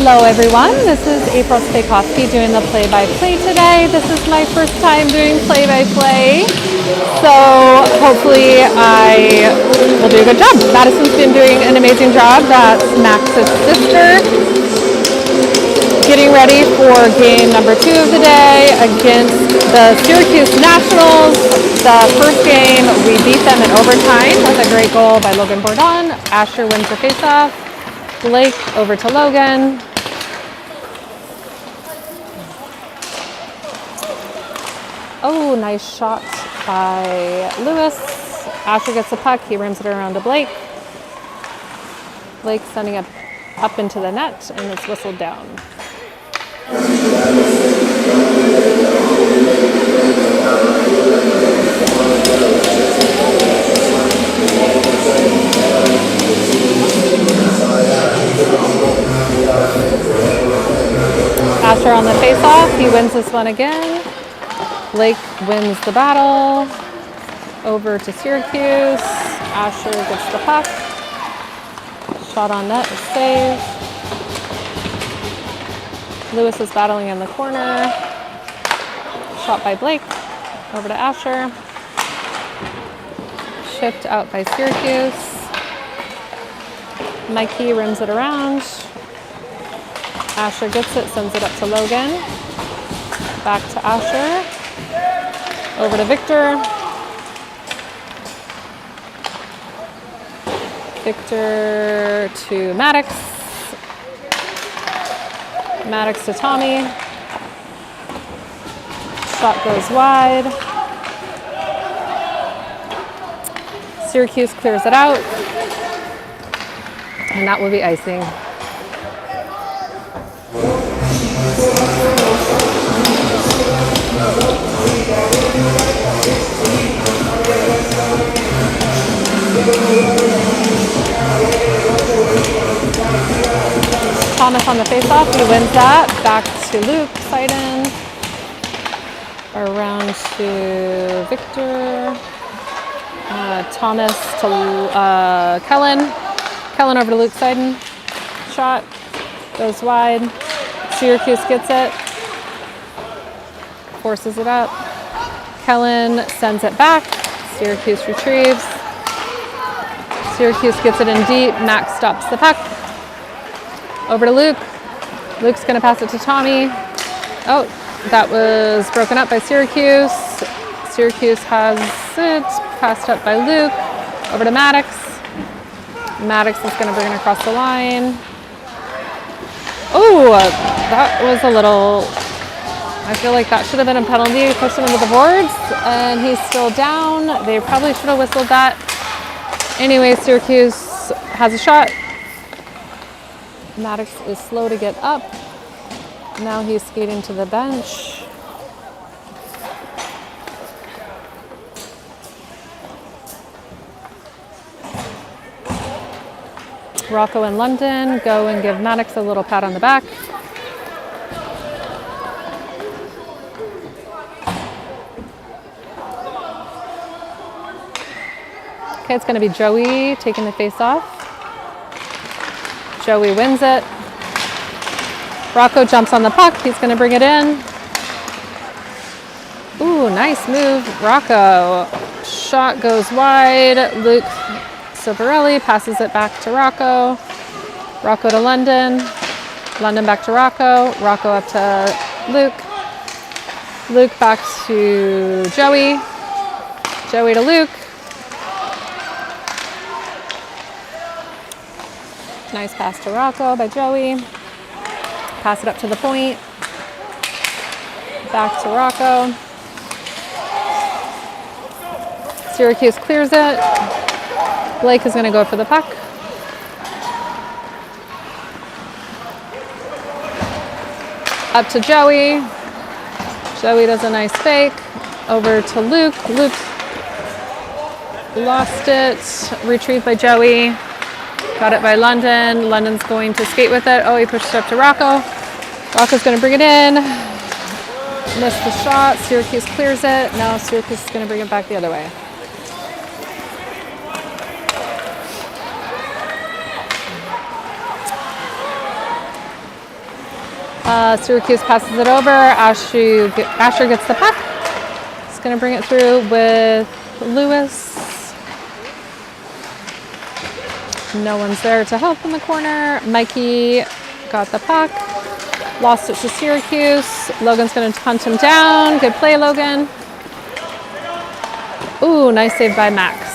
Hello everyone, this is April Spakowski doing the play-by-play today. This is my first time doing play-by-play, so hopefully I will do a good job. Madison's been doing an amazing job. That's Max's sister. Getting ready for game number 2 of the day against the Syracuse Nationals. The first game, we beat them in overtime with a great goal by Logan Bourdon. Asher wins the faceoff. Blake over to Logan. Oh, nice shot by Lewis. Asher gets the puck. He rims it around to Blake. Blake sending it up into the net, and it's whistled down. Asher on the face-off. He wins this one again. Blake wins the battle. Over to Syracuse. Asher gets the puck. Shot on net is saved. Lewis is battling in the corner. Shot by Blake. Over to Asher. Shipped out by Syracuse. Mikey rims it around. Asher gets it, sends it up to Logan. Back to Asher. Over to Victor. Victor to Maddox. Maddox to Tommy. Shot goes wide. Syracuse clears it out. And that will be icing. Thomas on the face-off, he wins that. Back to Luke Seiden. Around to Victor. Thomas to Kellen. Kellen over to Luke Seiden. Shot goes wide. Syracuse gets it. Forces it up. Kellen sends it back. Syracuse retrieves. Syracuse gets it in deep. Max stops the puck. Over to Luke. Luke's going to pass it to Tommy. Oh, that was broken up by Syracuse. Syracuse has it. Passed up by Luke. Over to Maddox. Maddox is going to bring it across the line. Oh, that was a little... I feel like that should have been a penalty. Pushed him into the boards, and he's still down. They probably should have whistled that. Anyway, Syracuse has a shot. Maddox is slow to get up. Now he's skating to the bench. Rocco and London go and give Maddox a little pat on the back. Okay, it's going to be Joey taking the face off. Joey wins it. Rocco jumps on the puck. He's going to bring it in. Ooh, nice move, Rocco. Shot goes wide. Luke Silverelli passes it back to Rocco. Rocco to London. London back to Rocco. Rocco up to Luke. Luke back to Joey. Joey to Luke. Nice pass to Rocco by Joey. Pass it up to the point. Back to Rocco. Syracuse clears it. Blake is going to go for the puck. Up to Joey. Joey does a nice fake. Over to Luke. Luke lost it. Retrieved by Joey. Got it by London. London's going to skate with it. Oh, he pushed it up to Rocco. Rocco's going to bring it in. Missed the shot. Syracuse clears it. Now Syracuse is going to bring it back the other way. Syracuse passes it over. Asher gets the puck. He's going to bring it through with Lewis. No one's there to help in the corner. Mikey got the puck. Lost it to Syracuse. Logan's going to hunt him down. Good play, Logan. Ooh, nice save by Max.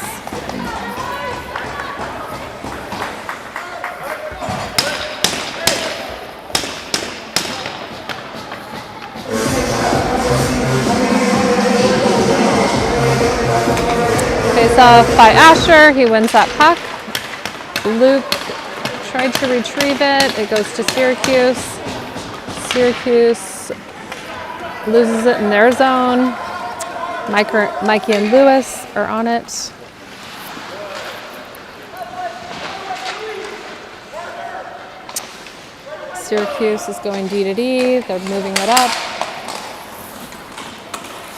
Face off by Asher. He wins that puck. Luke tried to retrieve it. It goes to Syracuse. Syracuse loses it in their zone. Mikey and Lewis are on it. Syracuse is going D to D. They're moving it up.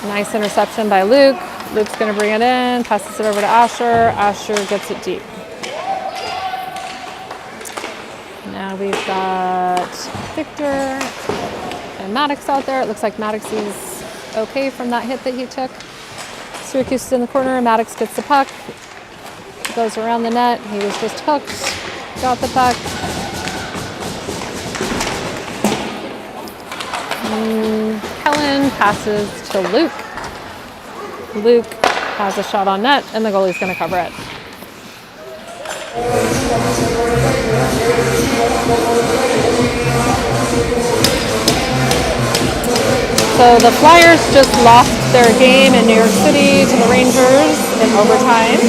Nice interception by Luke. Luke's going to bring it in, passes it over to Asher. Asher gets it deep. Now we've got Victor and Maddox out there. It looks like Maddox is okay from that hit that he took. Syracuse is in the corner. Maddox gets the puck. Goes around the net. He was just hooked. Got the puck. Helen passes to Luke. Luke has a shot on net, and the goalie's going to cover it. So the Flyers just lost their game in New York City to the Rangers in overtime.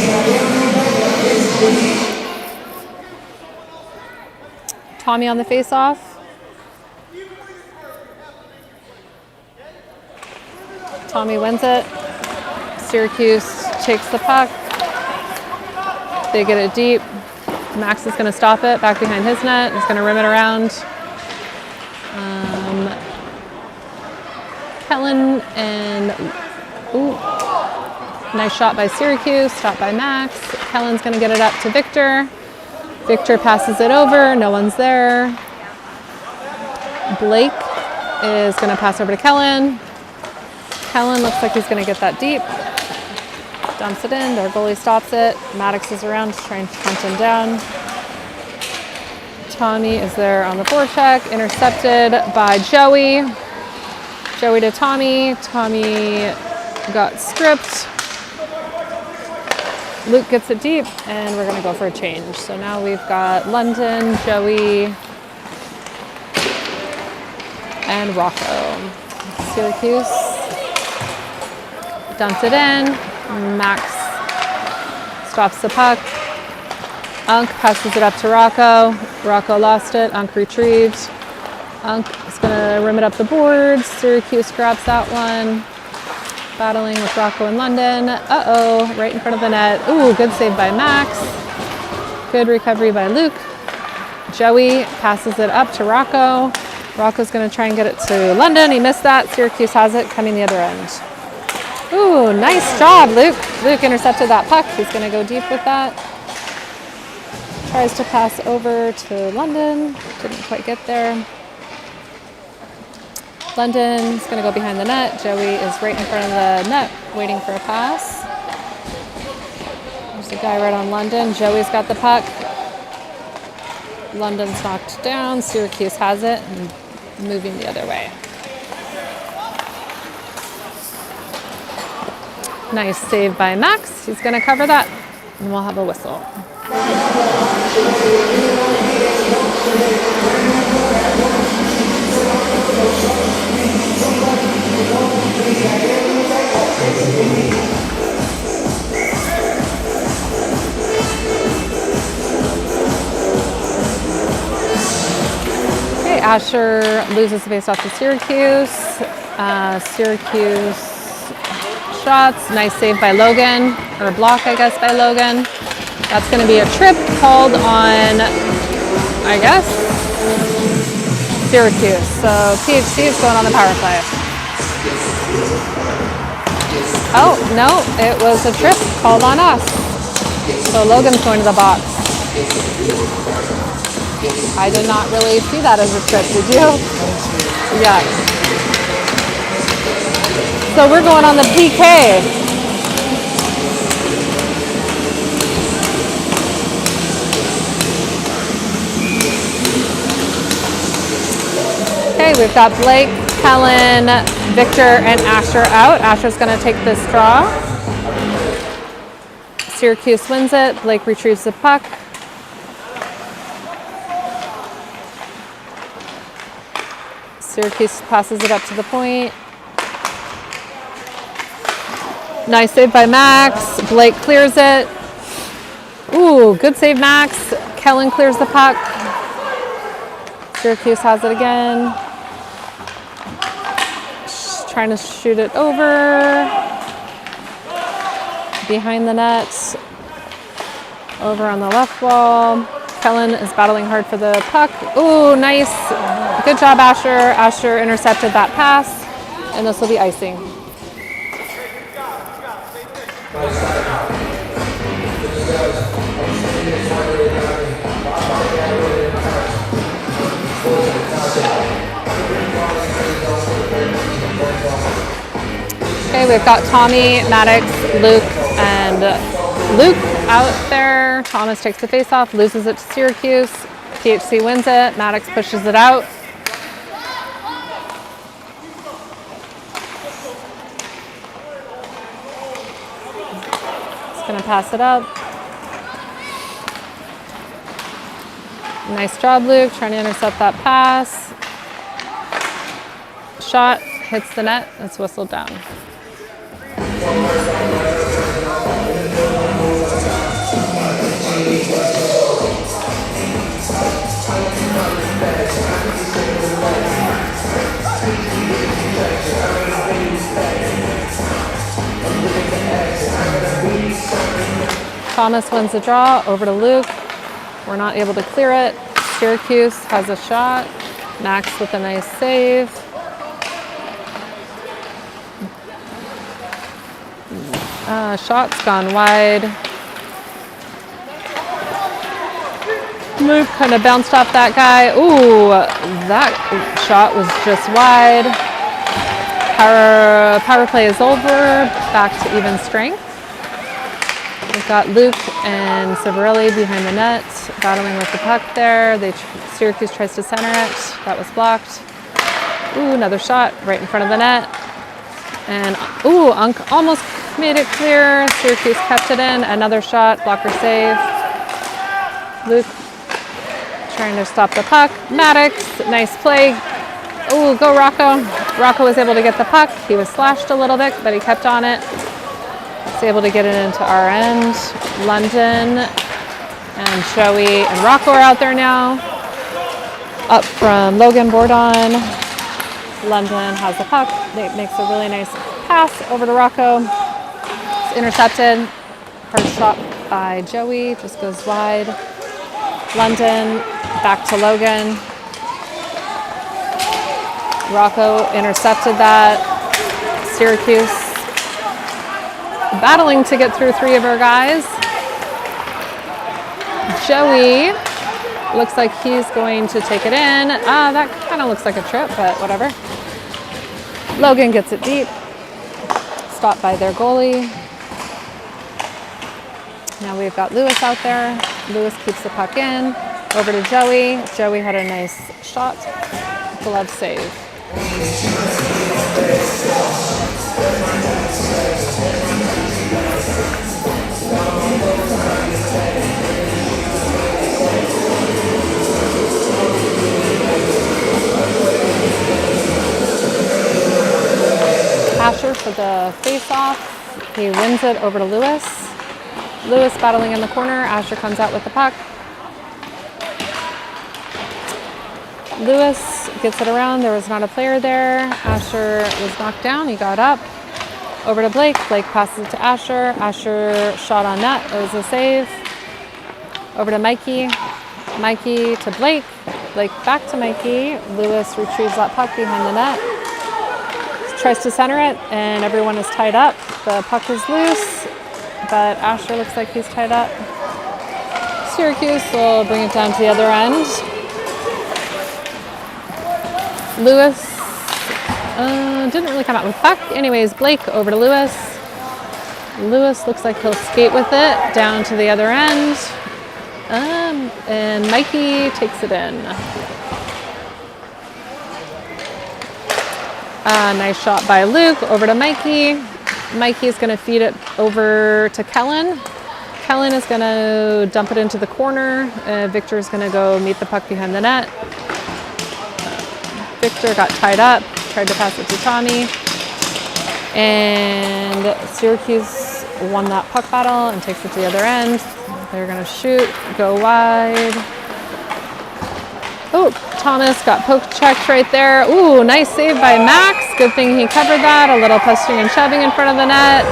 Tommy on the face-off. Tommy wins it. Syracuse takes the puck. They get it deep. Max is going to stop it back behind his net. He's going to rim it around. Helen and nice shot by Syracuse. Stopped by Max. Helen's going to get it up to Victor. Victor passes it over. No one's there. Blake is going to pass over to Kellen. Kellen looks like he's going to get that deep. Dumps it in. Their goalie stops it. Maddox is around to try and hunt him down. Tommy is there on the forecheck. Intercepted by Joey. Joey to Tommy. Tommy got stripped. Luke gets it deep, and we're going to go for a change. So now we've got London, Joey, and Rocco. Syracuse dumps it in. Max stops the puck. Unk passes it up to Rocco. Rocco lost it. Unk retrieved. Unk is going to rim it up the boards. Syracuse grabs that one. Battling with Rocco and London. Uh-oh, right in front of the net. Ooh, good save by Max. Good recovery by Luke. Joey passes it up to Rocco. Rocco's going to try and get it to London. He missed that. Syracuse has it, coming the other end. Ooh, nice job, Luke. Luke intercepted that puck. He's going to go deep with that. Tries to pass over to London. Didn't quite get there. London's going to go behind the net. Joey is right in front of the net, waiting for a pass. There's a guy right on London. Joey's got the puck. London's knocked down. Syracuse has it and moving the other way. Nice save by Max. He's going to cover that, and we'll have a whistle. Okay, Asher loses the face-off to Syracuse. Syracuse shots. Nice save by Logan, or block, I guess, by Logan. That's going to be a trip called on, I guess, Syracuse. So PHC is going on the power play. Oh, no, it was a trip called on us. So Logan's going to the box. I did not really see that as a trip, did you? Yes. So we're going on the PK. Okay, we've got Blake, Helen, Victor, and Asher out. Asher's going to take this draw. Syracuse wins it. Blake retrieves the puck. Syracuse passes it up to the point. Nice save by Max. Blake clears it. Ooh, good save, Max. Kellen clears the puck. Syracuse has it again. Trying to shoot it over. Behind the net. Over on the left wall. Kellen is battling hard for the puck. Ooh, nice. Good job, Asher. Asher intercepted that pass, and this will be icing. Okay, we've got Tommy, Maddox, Luke, and Luke out there. Thomas takes the face-off, loses it to Syracuse. PHC wins it. Maddox pushes it out. He's going to pass it up. Nice job, Luke, trying to intercept that pass. Shot hits the net. It's whistled down. Thomas wins the draw, over to Luke. We're not able to clear it. Syracuse has a shot. Max with a nice save. Shot's gone wide. Luke kind of bounced off that guy. Ooh, that shot was just wide. Power play is over. Back to even strength. We've got Luke and Civarelli behind the net, battling with the puck there. Syracuse tries to center it. That was blocked. Ooh, another shot right in front of the net. And ooh, almost made it clear. Syracuse kept it in. Another shot, blocker save. Luke trying to stop the puck. Maddox, nice play. Ooh, go Rocco. Rocco was able to get the puck. He was slashed a little bit, but he kept on it. Was able to get it into our end. London and Joey and Rocco are out there now. Up from Logan Bordon. London has the puck. It makes a really nice pass over to Rocco. It's intercepted. Hard shot by Joey. Just goes wide. London back to Logan. Rocco intercepted that. Syracuse battling to get through three of our guys. Joey looks like he's going to take it in. That kind of looks like a trip, but whatever. Logan gets it deep. Stopped by their goalie. Now we've got Lewis out there. Lewis keeps the puck in. Over to Joey. Joey had a nice shot. Glove save. Asher for the face-off. He wins it over to Lewis. Lewis battling in the corner. Asher comes out with the puck. Lewis gets it around. There was not a player there. Asher was knocked down. He got up. Over to Blake. Blake passes it to Asher. Asher shot on net. It was a save. Over to Mikey. Mikey to Blake. Blake back to Mikey. Lewis retrieves that puck behind the net. Tries to center it, and everyone is tied up. The puck is loose, but Asher looks like he's tied up. Syracuse will bring it down to the other end. Lewis Didn't really come out with puck. Anyways, Blake over to Lewis. Lewis looks like he'll skate with it down to the other end. And Mikey takes it in. Nice shot by Luke over to Mikey. Mikey's going to feed it over to Kellen. Kellen is going to dump it into the corner. Victor is going to go meet the puck behind the net. Victor got tied up, tried to pass it to Tommy. And Syracuse won that puck battle and takes it to the other end. They're going to shoot, go wide. Oh, Thomas got poke checked right there. Ooh, nice save by Max. Good thing he covered that. A little pushing and shoving in front of the net.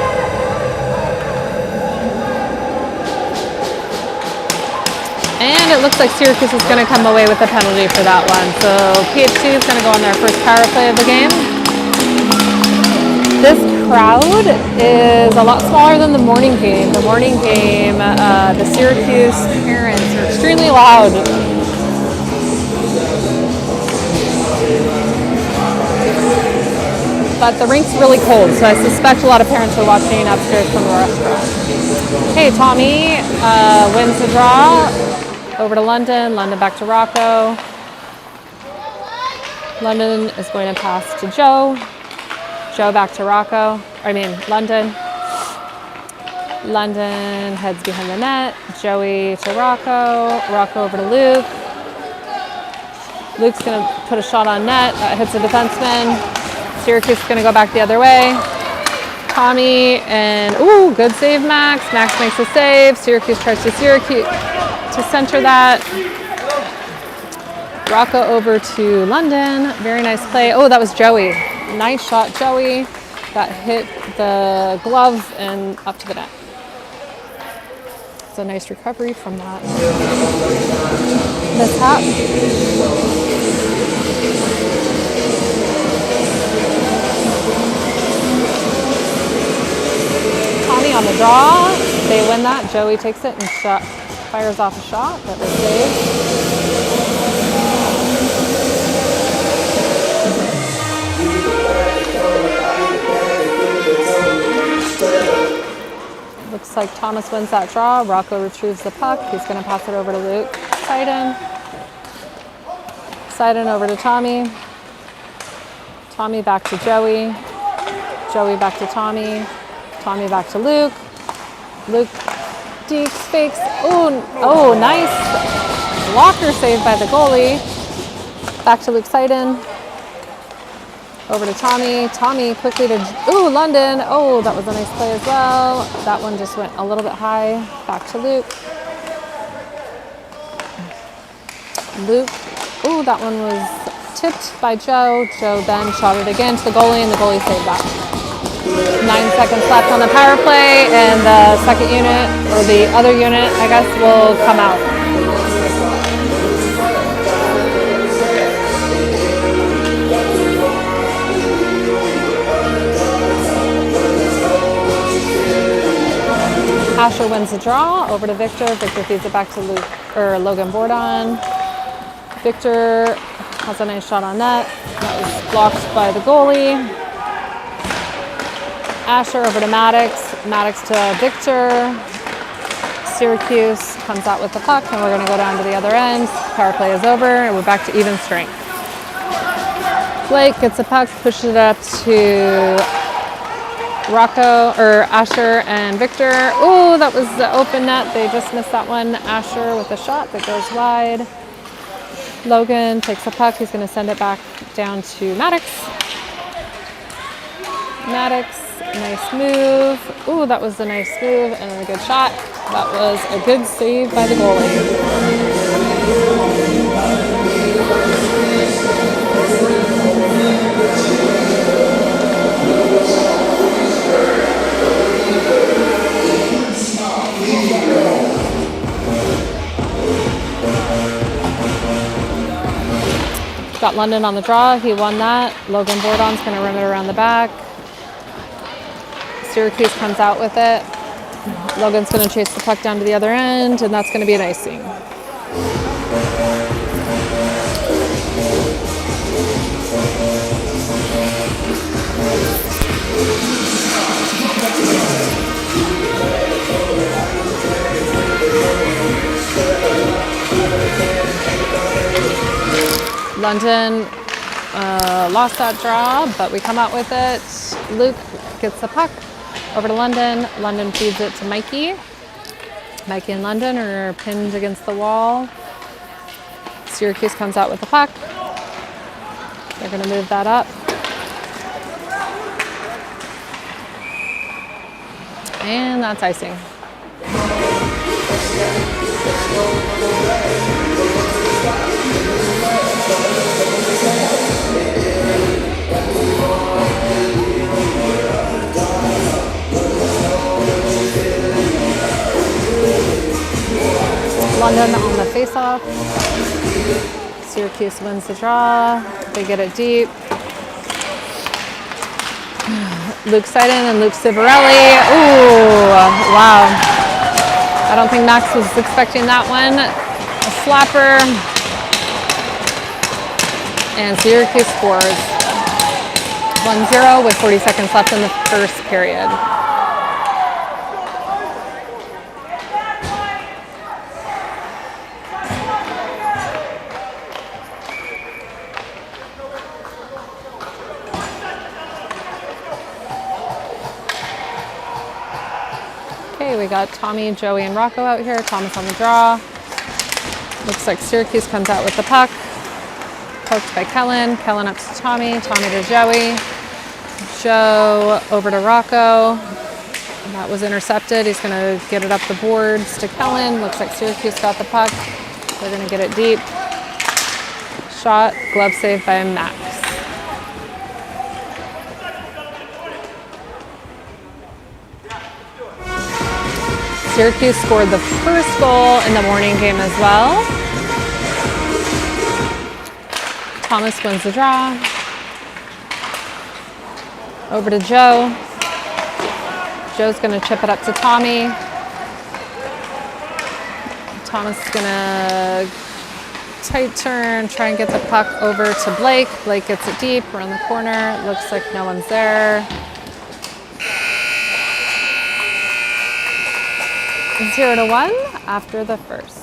And it looks like Syracuse is going to come away with a penalty for that one. So PHC is going to go on their first power play of the game. This crowd is a lot smaller than the morning game. The morning game, the Syracuse parents are extremely loud. But the rink's really cold, so I suspect a lot of parents are watching upstairs from the restaurant. Okay, Tommy wins the draw. Over to London. London back to Rocco. London is going to pass to Joe. Joe back to Rocco. London. London heads behind the net. Joey to Rocco. Rocco over to Luke. Luke's going to put a shot on net. That hits a defenseman. Syracuse is going to go back the other way. Tommy and, ooh, good save, Max. Max makes a save. Syracuse tries to center that. Rocco over to London. Very nice play. Oh, that was Joey. Nice shot, Joey. That hit the glove and up to the net. It's a nice recovery from that mishap. Tommy on the draw. They win that. Joey takes it and fires off a shot that was saved. Looks like Thomas wins that draw. Rocco retrieves the puck. He's going to pass it over to Luke. Seiden over to Tommy. Tommy back to Joey. Joey back to Tommy. Tommy back to Luke. Luke deeks, fakes. Oh, nice blocker save by the goalie. Back to Luke Seiden. Over to Tommy. Tommy quickly to, London. Oh, that was a nice play as well. That one just went a little bit high. Back to Luke. That one was tipped by Joe. Joe then shot it again to the goalie, and the goalie saved that. 9 seconds left on the power play, and the second unit, or the other unit, I guess, will come out. Asher wins the draw. Over to Victor. Victor feeds it back to Logan Bourdon. Victor has a nice shot on net. That was blocked by the goalie. Asher over to Maddox. Maddox to Victor. Syracuse comes out with the puck, and we're going to go down to the other end. Power play is over, and we're back to even strength. Blake gets the puck, pushes it up to Asher and Victor. Oh, that was the open net. They just missed that one. Asher with a shot that goes wide. Logan takes the puck. He's going to send it back down to Maddox. Maddox, nice move. Oh, that was a nice move and a good shot. That was a good save by the goalie. Got London on the draw. He won that. Logan Bourdon's going to run it around the back. Syracuse comes out with it. Logan's going to chase the puck down to the other end, and that's going to be an icing. London lost that draw, but we come out with it. Luke gets the puck over to London. London feeds it to Mikey. Mikey and London are pinned against the wall. Syracuse comes out with the puck. They're going to move that up. And that's icing. London on the face-off. Syracuse wins the draw. They get it deep. Luke Seiden and Luke Civarelli. Ooh, wow. I don't think Max was expecting that one. A slapper. And Syracuse scores 1-0 with 40 seconds left in the first period. Okay, we got Tommy, Joey, and Rocco out here. Thomas on the draw. Looks like Syracuse comes out with the puck. Poked by Kellen. Kellen up to Tommy. Tommy to Joey. Joe over to Rocco. That was intercepted. He's going to get it up the boards to Kellen. Looks like Syracuse got the puck. They're going to get it deep. Shot. Glove save by Max. Syracuse scored the first goal in the morning game as well. Thomas wins the draw. Over to Joe. Joe's going to chip it up to Tommy. Thomas is going to tight turn, try and get the puck over to Blake. Blake gets it deep around the corner. Looks like no one's there. 0-1 after the first.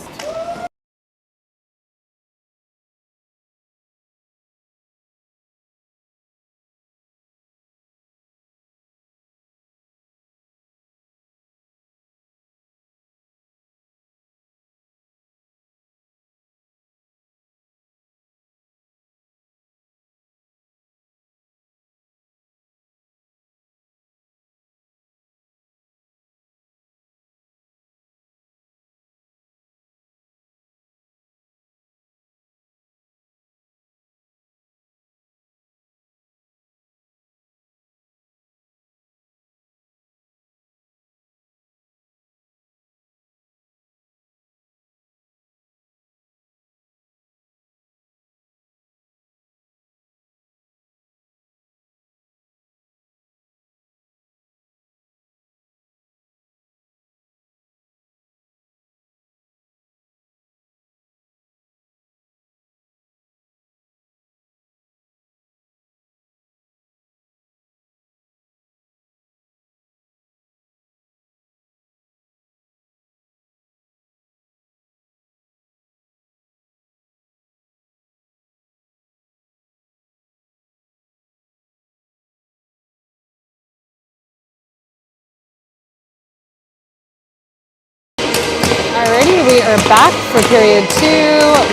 Alrighty, we are back for period 2.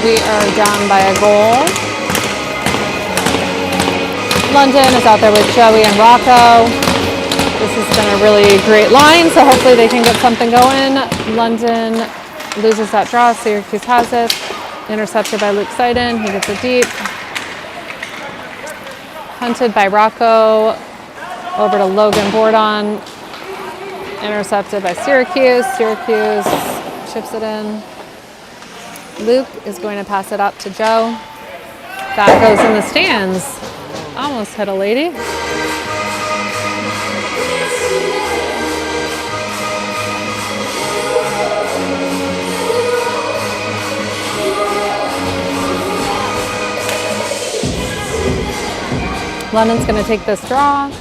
We are down by a goal. London is out there with Joey and Rocco. This has been a really great line, so hopefully they can get something going. London loses that draw. Syracuse has it. Intercepted by Luke Seiden. He gets it deep. Hunted by Rocco. Over to Logan Bordon. Intercepted by Syracuse. Syracuse chips it in. Luke is going to pass it up to Joe. That goes in the stands. Almost hit a lady. London's going to take this draw.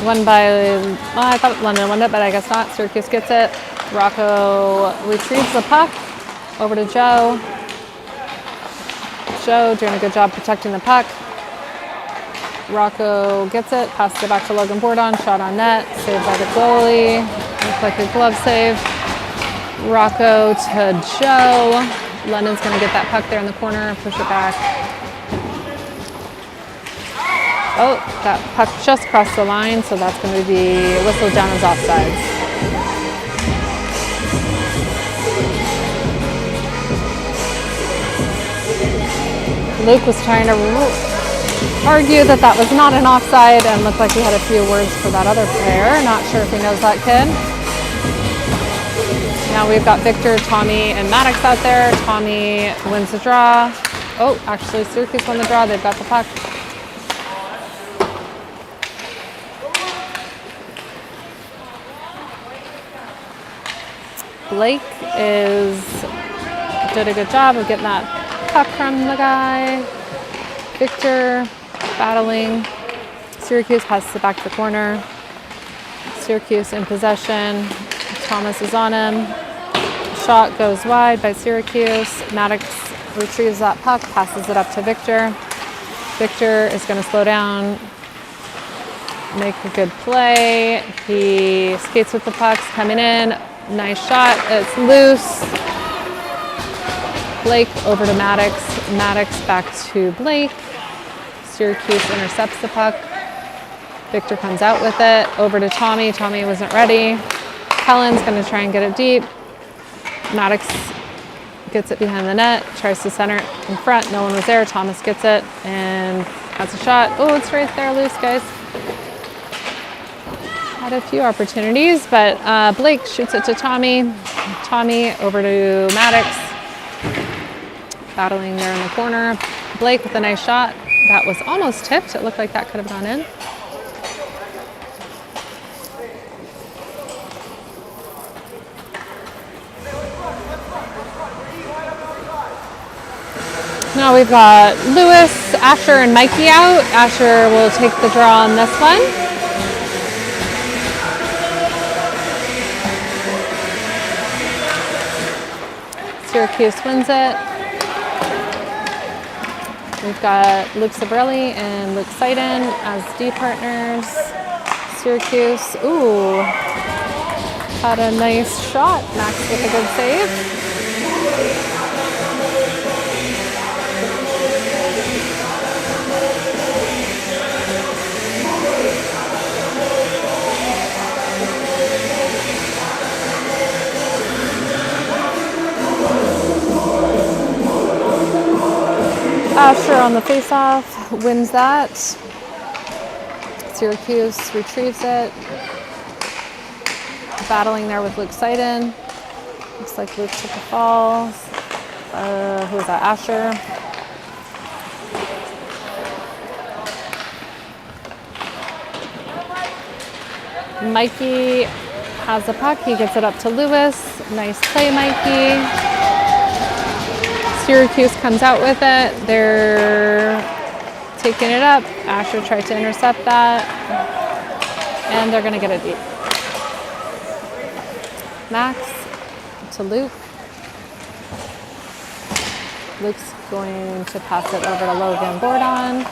Won by, well, I thought London won it, but I guess not. Syracuse gets it. Rocco retrieves the puck over to Joe. Joe doing a good job protecting the puck. Rocco gets it, passes it back to Logan Bordon, shot on net, saved by the goalie. Looks like a glove save. Rocco to Joe. London's going to get that puck there in the corner, push it back. Oh, that puck just crossed the line, so that's going to be whistled down as offsides. Luke was trying to argue that that was not an offside and looked like he had a few words for that other player. Not sure if he knows that kid. Now we've got Victor, Tommy, and Maddox out there. Tommy wins the draw. Oh, actually Syracuse won the draw. They've got the puck. Blake did a good job of getting that puck from the guy. Victor battling. Syracuse passes it back to the corner. Syracuse in possession. Thomas is on him. Shot goes wide by Syracuse. Maddox retrieves that puck, passes it up to Victor. Victor is going to slow down, make a good play. He skates with the pucks coming in. Nice shot. It's loose. Blake over to Maddox. Maddox back to Blake. Syracuse intercepts the puck. Victor comes out with it. Over to Tommy. Tommy wasn't ready. Kellen's going to try and get it deep. Maddox gets it behind the net. Tries to center it in front. No one was there. Thomas gets it and has a shot. Oh, it's right there loose, guys. Had a few opportunities, but Blake shoots it to Tommy. Tommy over to Maddox. Battling there in the corner. Blake with a nice shot. That was almost tipped. It looked like that could have gone in. Now we've got Lewis, Asher, and Mikey out. Asher will take the draw on this one. Syracuse wins it. We've got Luke Sabrelli and Luke Seiden as D partners. Syracuse, ooh, had a nice shot. Max with a good save. Asher on the face-off wins that. Syracuse retrieves it. Battling there with Luke Seiden. Looks like Luke took a fall. Who was that? Asher. Mikey has the puck. He gets it up to Lewis. Nice play, Mikey. Syracuse comes out with it. They're taking it up. Asher tried to intercept that. And they're going to get it deep. Max to Luke. Luke's going to pass it over to Logan Bordon.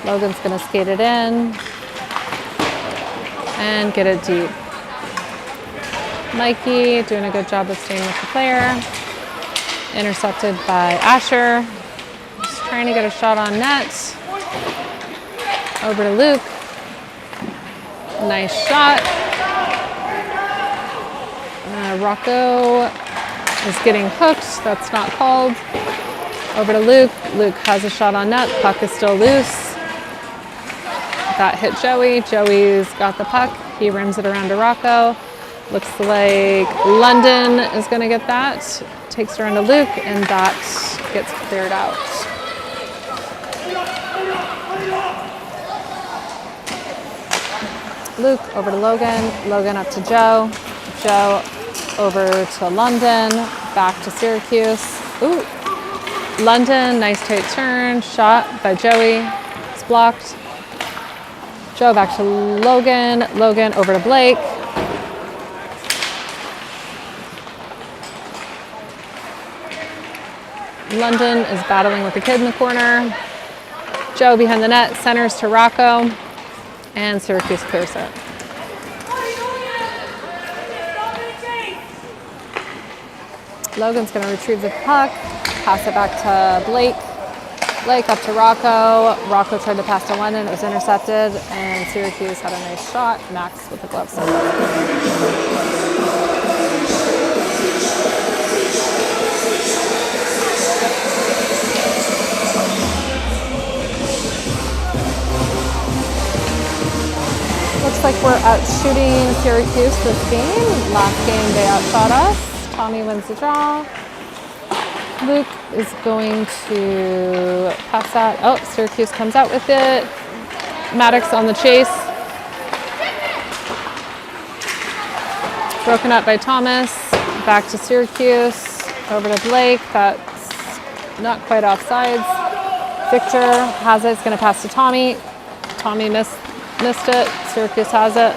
Logan's going to skate it in and get it deep. Mikey doing a good job of staying with the player. Intercepted by Asher. Just trying to get a shot on net. Over to Luke. Nice shot. Rocco is getting hooked. That's not called. Over to Luke. Luke has a shot on net. Puck is still loose. That hit Joey. Joey's got the puck. He rims it around to Rocco. Looks like London is going to get that. Takes it around to Luke, and that gets cleared out. Luke over to Logan. Logan up to Joe. Joe over to London. Back to Syracuse. Ooh. London, nice tight turn. Shot by Joey. It's blocked. Joe back to Logan. Logan over to Blake. London is battling with the kid in the corner. Joe behind the net, centers to Rocco, and Syracuse clears it. Logan's going to retrieve the puck, pass it back to Blake. Blake up to Rocco. Rocco tried to pass to London, it was intercepted, and Syracuse had a nice shot. Max with the glove save. Looks like we're out shooting Syracuse this game. Last game they outshot us. Tommy wins the draw. Luke is going to pass that. Oh, Syracuse comes out with it. Maddox on the chase. Broken up by Thomas. Back to Syracuse. Over to Blake. That's not quite offsides. Victor has it. It's going to pass to Tommy. Tommy missed it. Syracuse has it.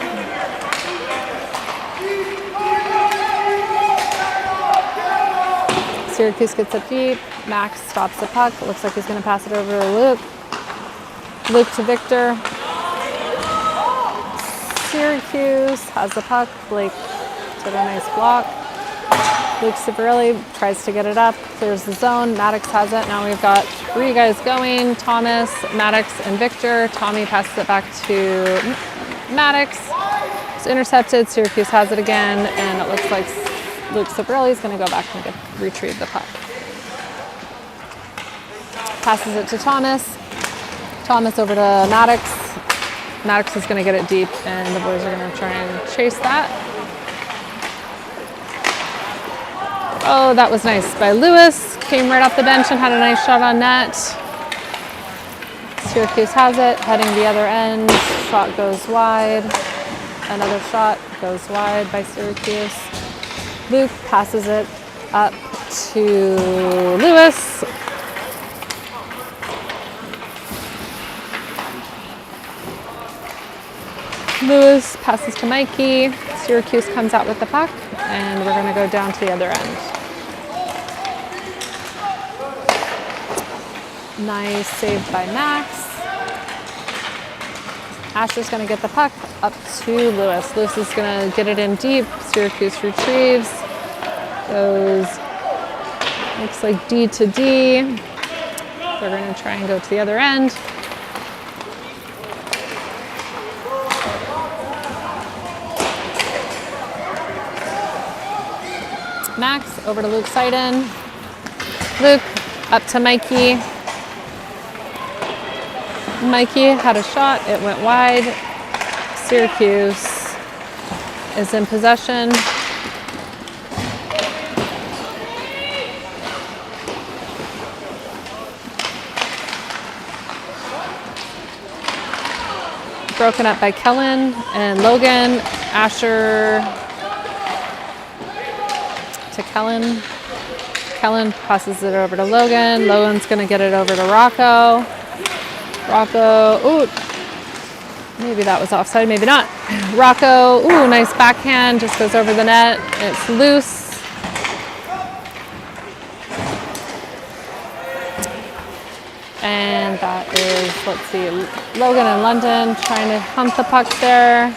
Syracuse gets it deep. Max stops the puck. It looks like he's going to pass it over to Luke. Luke to Victor. Syracuse has the puck. Blake did a nice block. Luke Cibarelli tries to get it up. Clears the zone. Maddox has it. Now we've got 3 guys going. Thomas, Maddox, and Victor. Tommy passes it back to Maddox. It's intercepted. Syracuse has it again. And it looks like Luke Cibarelli is going to go back and retrieve the puck. Passes it to Thomas. Thomas over to Maddox. Maddox is going to get it deep, and the boys are going to try and chase that. Oh, that was nice by Lewis. Came right off the bench and had a nice shot on net. Syracuse has it, heading the other end. Shot goes wide. Another shot goes wide by Syracuse. Luke passes it up to Lewis. Lewis passes to Mikey. Syracuse comes out with the puck, and we're going to go down to the other end. Nice save by Max. Asher's going to get the puck up to Lewis. Lewis is going to get it in deep. Syracuse retrieves. Goes, looks like D to D. They're going to try and go to the other end. Max over to Luke Seiden. Luke up to Mikey. Mikey had a shot, it went wide. Syracuse is in possession. Broken up by Kellen and Logan. Asher to Kellen. Kellen passes it over to Logan. Logan's going to get it over to Rocco. Rocco, ooh, maybe that was offside, maybe not. Rocco, ooh, nice backhand, just goes over the net. It's loose. And that is, let's see, Logan and London trying to hunt the puck there.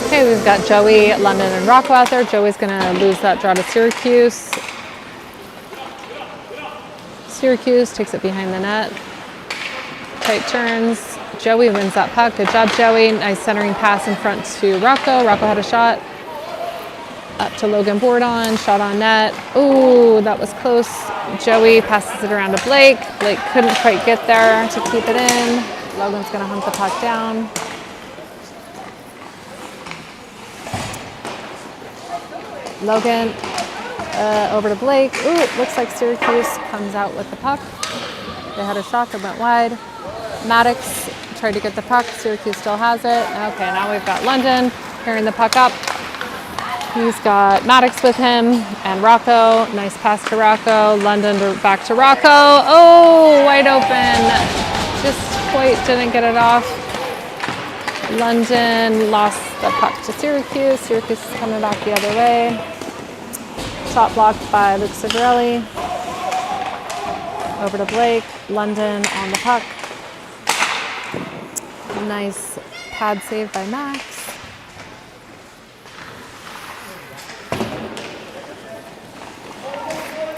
Okay, we've got Joey, London, and Rocco out there. Joey's going to lose that draw to Syracuse. Syracuse takes it behind the net. Tight turns. Joey wins that puck. Good job, Joey. Nice centering pass in front to Rocco. Rocco had a shot. Up to Logan Bordon. Shot on net. Ooh, that was close. Joey passes it around to Blake. Blake couldn't quite get there to keep it in. Logan's going to hunt the puck down. Logan Over to Blake. Ooh, looks like Syracuse comes out with the puck. They had a shot that went wide. Maddox tried to get the puck. Syracuse still has it. Okay, now we've got London carrying the puck up. He's got Maddox with him and Rocco. Nice pass to Rocco. London back to Rocco. Oh, wide open. Just quite didn't get it off. London lost the puck to Syracuse. Syracuse is coming back the other way. Shot blocked by Luke Cigarelli. Over to Blake. London on the puck. Nice pad save by Max.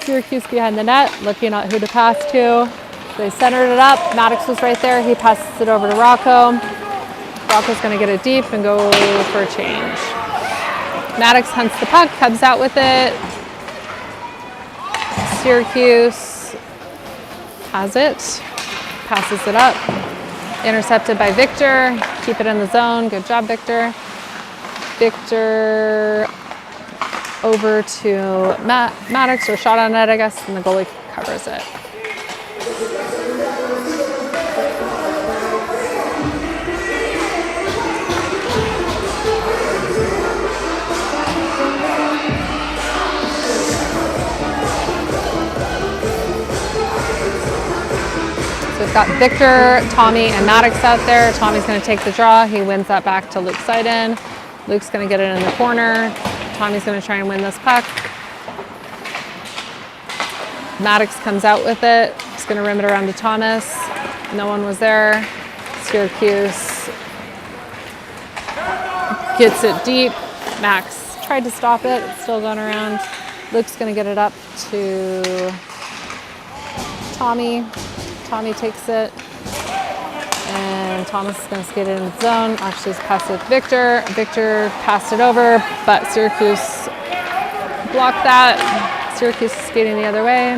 Syracuse behind the net, looking at who to pass to. They centered it up. Maddox was right there. He passes it over to Rocco. Rocco's going to get it deep and go for a change. Maddox hunts the puck, comes out with it. Syracuse has it, passes it up. Intercepted by Victor. Keep it in the zone. Good job, Victor. Victor over to Maddox, or shot on net, I guess, and the goalie covers it. So we've got Victor, Tommy, and Maddox out there. Tommy's going to take the draw. He wins that back to Luke Seiden. Luke's going to get it in the corner. Tommy's going to try and win this puck. Maddox comes out with it. He's going to rim it around to Thomas. No one was there. Syracuse gets it deep. Max tried to stop it. It's still going around. Luke's going to get it up to Tommy. Tommy takes it. And Thomas is going to skate it in the zone. Actually, it's passed it to Victor. Victor passed it over, but Syracuse blocked that. Syracuse is skating the other way.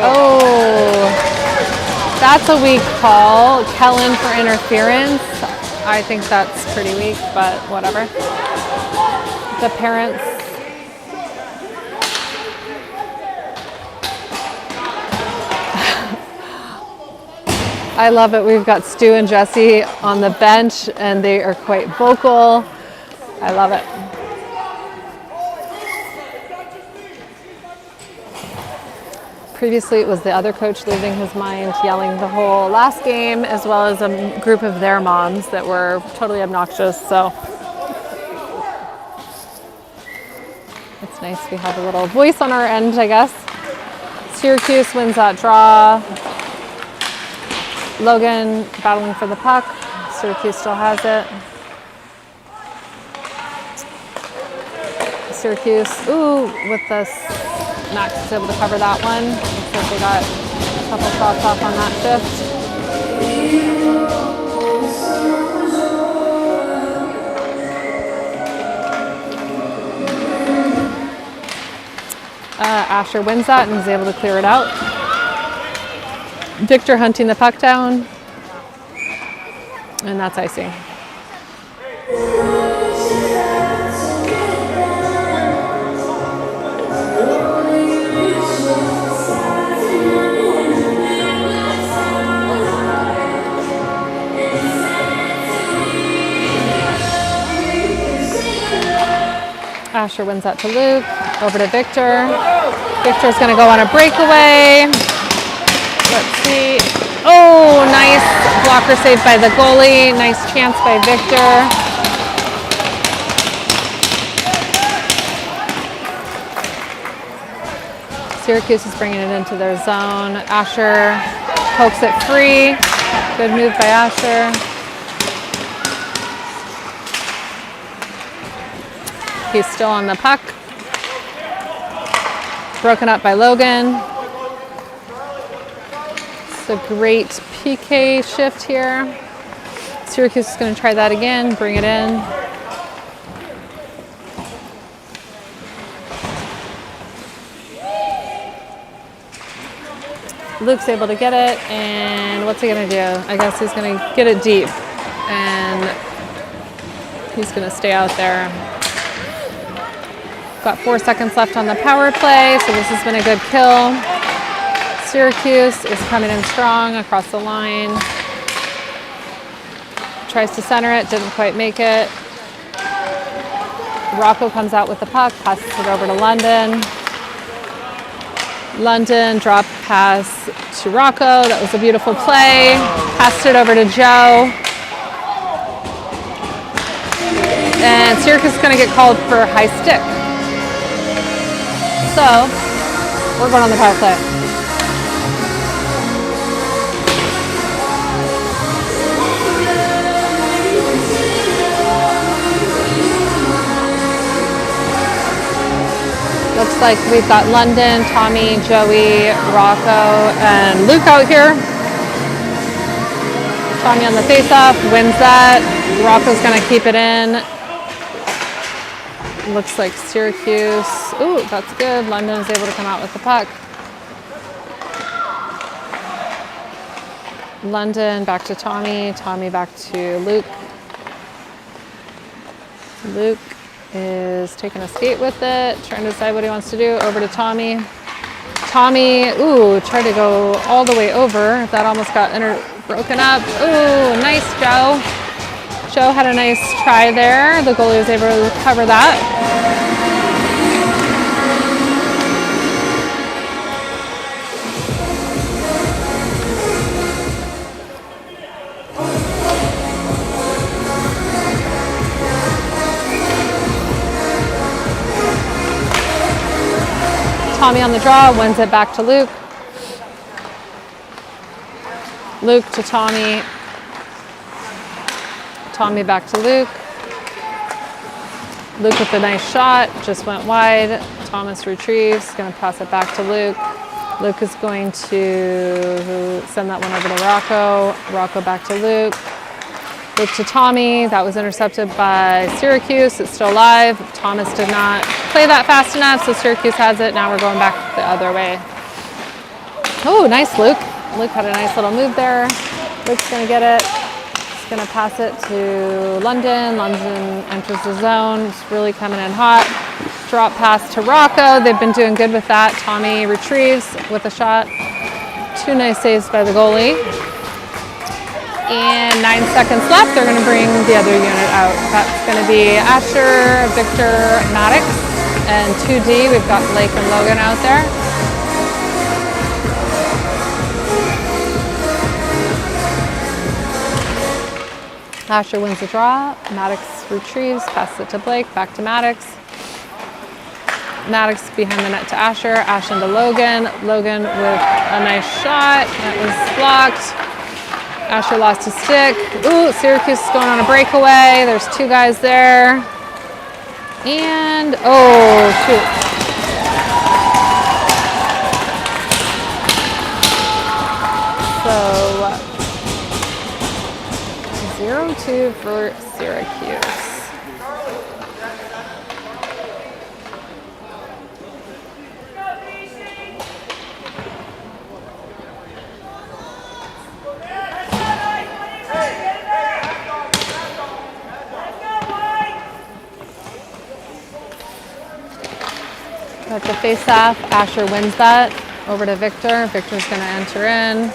Oh, that's a weak call. Kellen for interference. I think that's pretty weak, but whatever. The parents. I love it. We've got Stu and Jesse on the bench, and they are quite vocal. I love it. Previously, it was the other coach losing his mind, yelling the whole last game, as well as a group of their moms that were totally obnoxious. So it's nice we have a little voice on our end, I guess. Syracuse wins that draw. Logan battling for the puck. Syracuse still has it. Syracuse, ooh, with this, Max is able to cover that one. Looks like they got a couple shots off on that shift. Asher wins that and is able to clear it out. Victor hunting the puck down, and that's icing. Asher wins that to Luke. Over to Victor. Victor's going to go on a breakaway. Let's see. Oh, nice blocker save by the goalie. Nice chance by Victor. Syracuse is bringing it into their zone. Asher pokes it free. Good move by Asher. He's still on the puck. Broken up by Logan. It's a great PK shift here. Syracuse is going to try that again, bring it in. Luke's able to get it, and what's he going to do? I guess he's going to get it deep, and he's going to stay out there. Got 4 seconds left on the power play, so this has been a good kill. Syracuse is coming in strong across the line. Tries to center it, didn't quite make it. Rocco comes out with the puck, passes it over to London. London drop pass to Rocco. That was a beautiful play. Passed it over to Joe. And Syracuse is going to get called for high stick. So, we're going on the power play. Looks like we've got London, Tommy, Joey, Rocco, and Luke out here. Tommy on the face-off, wins that. Rocco's going to keep it in. Looks like Syracuse. Ooh, that's good. London is able to come out with the puck. London back to Tommy. Tommy back to Luke. Luke is taking a skate with it, trying to decide what he wants to do. Over to Tommy. Tommy, ooh, tried to go all the way over. That almost got broken up. Ooh, nice, Joe. Joe had a nice try there. The goalie was able to cover that. Tommy on the draw, wins it back to Luke. Luke to Tommy. Tommy back to Luke. Luke with a nice shot, just went wide. Thomas retrieves, going to pass it back to Luke. Luke is going to send that one over to Rocco. Rocco back to Luke. Luke to Tommy, that was intercepted by Syracuse, it's still live. Thomas did not play that fast enough, so Syracuse has it. Now we're going back the other way. Oh, nice Luke. Luke had a nice little move there. Luke's gonna get it. He's gonna pass it to London. London enters the zone, it's really coming in hot. Drop pass to Rocco, they've been doing good with that. Tommy retrieves with a shot. 2 nice saves by the goalie. And 9 seconds left, they're going to bring the other unit out. That's going to be Asher, Victor, Maddox, and 2D. We've got Blake and Logan out there. Asher wins the draw. Maddox retrieves, passes it to Blake, back to Maddox. Maddox behind the net to Asher, Asher to Logan. Logan with a nice shot, that was blocked. Asher lost his stick. Ooh, Syracuse is going on a breakaway. There's 2 guys there. And, oh, shoot. So, 0-2 for Syracuse. That's a face-off. Asher wins that. Over to Victor. Victor's going to enter in.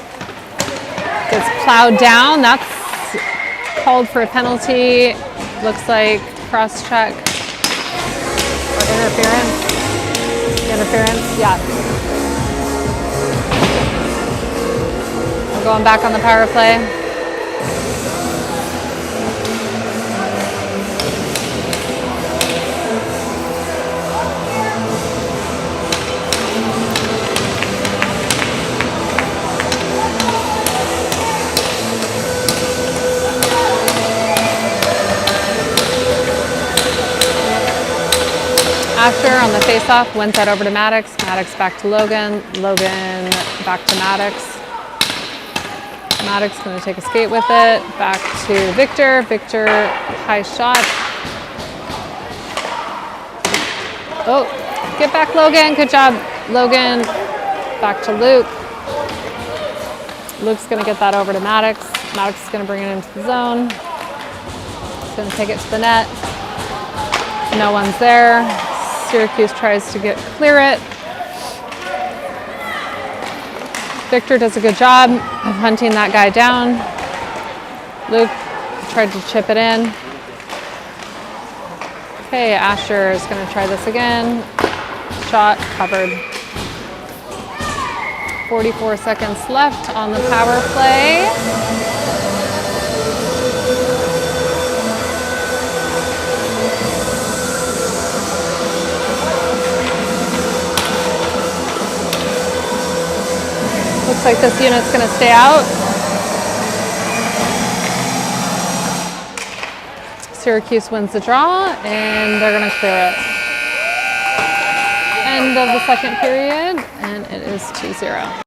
Gets plowed down. That's called for a penalty. Looks like cross-check or interference. Interference, yeah. We're going back on the power play. Asher on the face-off, wins that over to Maddox. Maddox back to Logan. Logan back to Maddox. Maddox going to take a skate with it. Back to Victor. Victor, high shot. Oh, get back Logan. Good job, Logan. Back to Luke. Luke's going to get that over to Maddox. Maddox is going to bring it into the zone. He's going to take it to the net. No one's there. Syracuse tries to clear it. Victor does a good job of hunting that guy down. Luke tried to chip it in. Okay, Asher is going to try this again. Shot covered. 44 seconds left on the power play. Looks like this unit's going to stay out. Syracuse wins the draw, and they're going to clear it. End of the second period, and it is 2-0.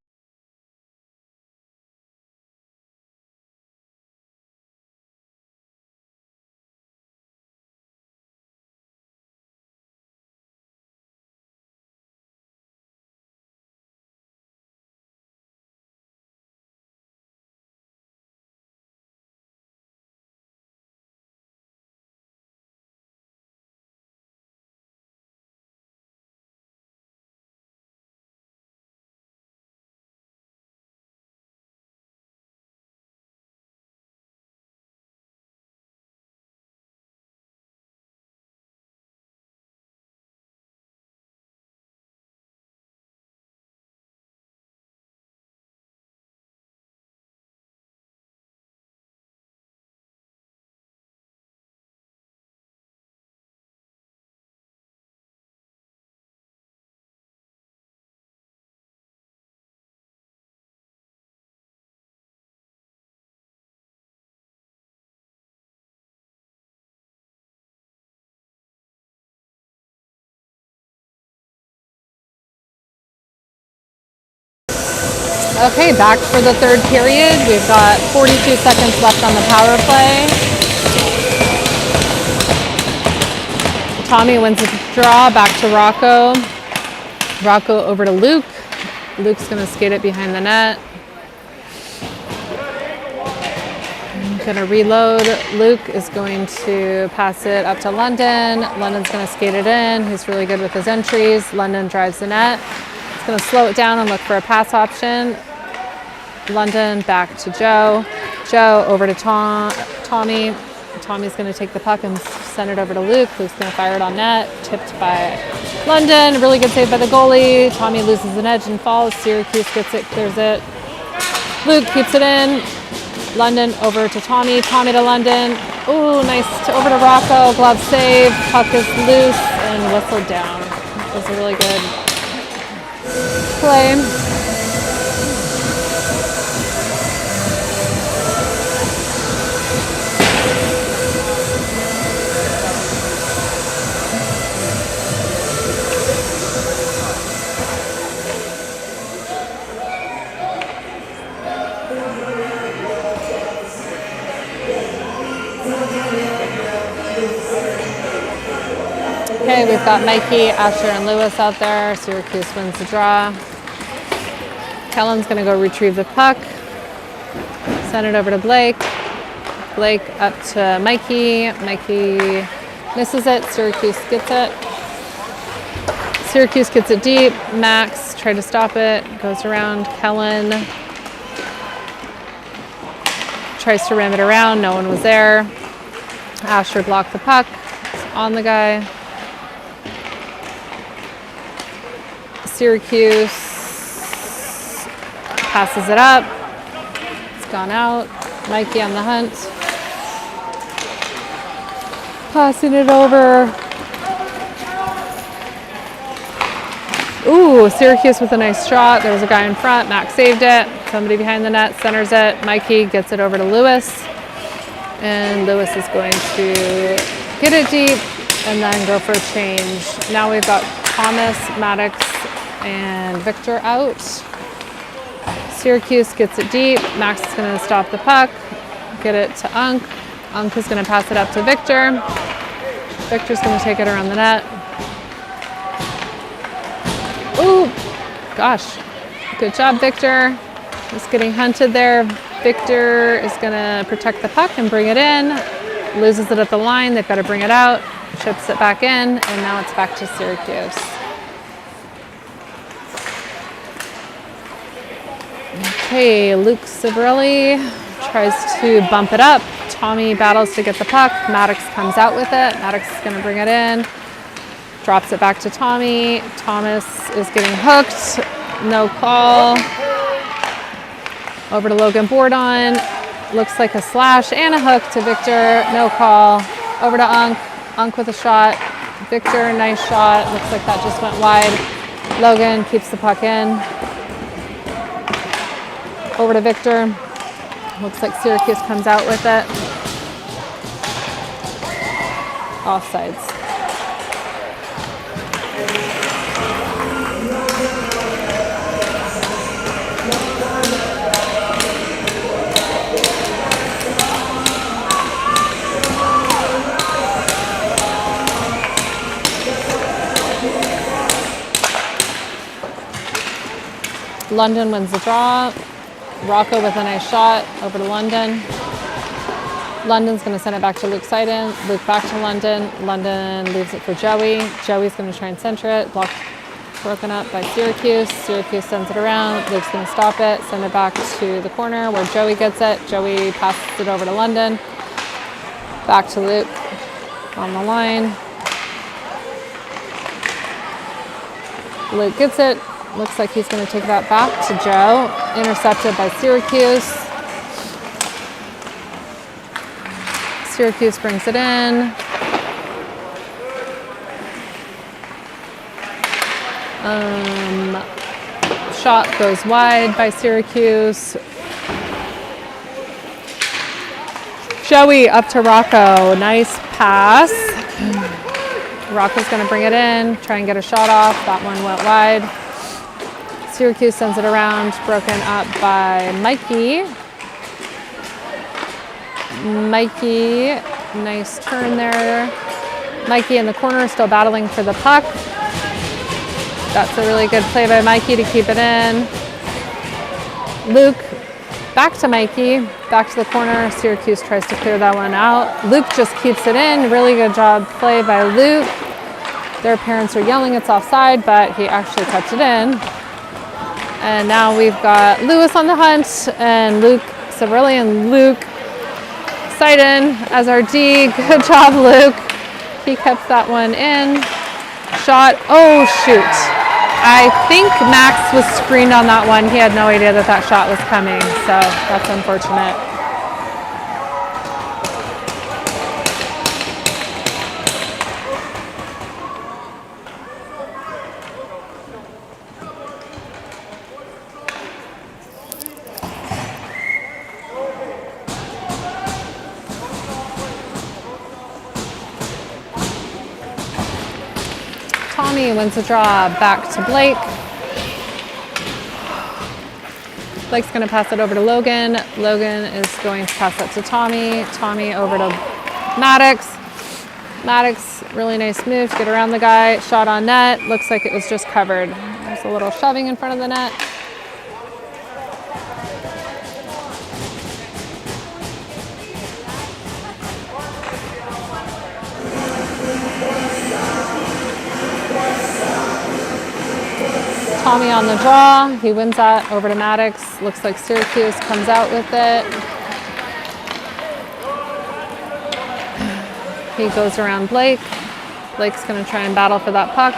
Okay, back for the third period. We've got 42 seconds left on the power play. Tommy wins the draw, back to Rocco. Rocco over to Luke. Luke's going to skate it behind the net. Going to reload. Luke is going to pass it up to London. London's going to skate it in. He's really good with his entries. London drives the net. He's going to slow it down and look for a pass option. London back to Joe. Joe over to Tommy. Tommy's going to take the puck and send it over to Luke. Luke's going to fire it on net. Tipped by London. Really good save by the goalie. Tommy loses an edge and falls. Syracuse gets it, clears it. Luke keeps it in. London over to Tommy. Tommy to London. Ooh, nice. Over to Rocco. Glove save. Puck is loose and whistled down. It was a really good play. Okay, we've got Mikey, Asher, and Lewis out there. Syracuse wins the draw. Kellen's going to go retrieve the puck. Send it over to Blake. Blake up to Mikey. Mikey misses it. Syracuse gets it. Syracuse gets it deep. Max tried to stop it. Goes around. Kellen tries to ram it around. No one was there. Asher blocked the puck. It's on the guy. Syracuse passes it up. It's gone out. Mikey on the hunt. Passing it over. Ooh, Syracuse with a nice shot. There was a guy in front. Max saved it. Somebody behind the net centers it. Mikey gets it over to Lewis. And Lewis is going to get it deep and then go for a change. Now we've got Thomas, Maddox, and Victor out. Syracuse gets it deep. Max is going to stop the puck, get it to Unk. Unk is going to pass it up to Victor. Victor's going to take it around the net. Ooh, gosh. Good job, Victor. Just getting hunted there. Victor is going to protect the puck and bring it in. Loses it at the line. They've got to bring it out. chips it back in, and now it's back to Syracuse. Okay, Luke Civarelli tries to bump it up. Tommy battles to get the puck. Maddox comes out with it. Maddox is going to bring it in. Drops it back to Tommy. Thomas is getting hooked. No call. Over to Logan Bourdon. Looks like a slash and a hook to Victor. No call. Over to Unk. Unk with a shot. Victor, nice shot. Looks like that just went wide. Logan keeps the puck in. Over to Victor. Looks like Syracuse comes out with it. Offsides. London wins the draw. Rocco with a nice shot over to London. London's going to send it back to Luke Seiden. Luke back to London. London leaves it for Joey. Joey's going to try and center it. Block broken up by Syracuse. Syracuse sends it around. Luke's going to stop it, send it back to the corner where Joey gets it. Joey passes it over to London. Back to Luke on the line. Luke gets it. Looks like he's going to take that back to Joe. Intercepted by Syracuse. Syracuse brings it in. Shot goes wide by Syracuse. Joey up to Rocco. Nice pass. Rocco's going to bring it in, try and get a shot off. That one went wide. Syracuse sends it around, broken up by Mikey. Mikey, nice turn there. Mikey in the corner, still battling for the puck. That's a really good play by Mikey to keep it in. Luke, back to Mikey, back to the corner. Syracuse tries to clear that one out. Luke just keeps it in. Really good job play by Luke. Their parents are yelling it's offside, but he actually kept it in. And now we've got Lewis on the hunt, and Luke Civarelli and Luke Seiden as our D. Good job, Luke. He kept that one in. Shot. Oh, shoot. I think Max was screened on that one. He had no idea that that shot was coming, so that's unfortunate. Tommy wins the draw back to Blake. Blake's going to pass it over to Logan. Logan is going to pass it to Tommy. Tommy over to Maddox. Maddox, really nice move to get around the guy. Shot on net. Looks like it was just covered. There's a little shoving in front of the net. Tommy on the draw. He wins that over to Maddox. Looks like Syracuse comes out with it. He goes around Blake. Blake's going to try and battle for that puck.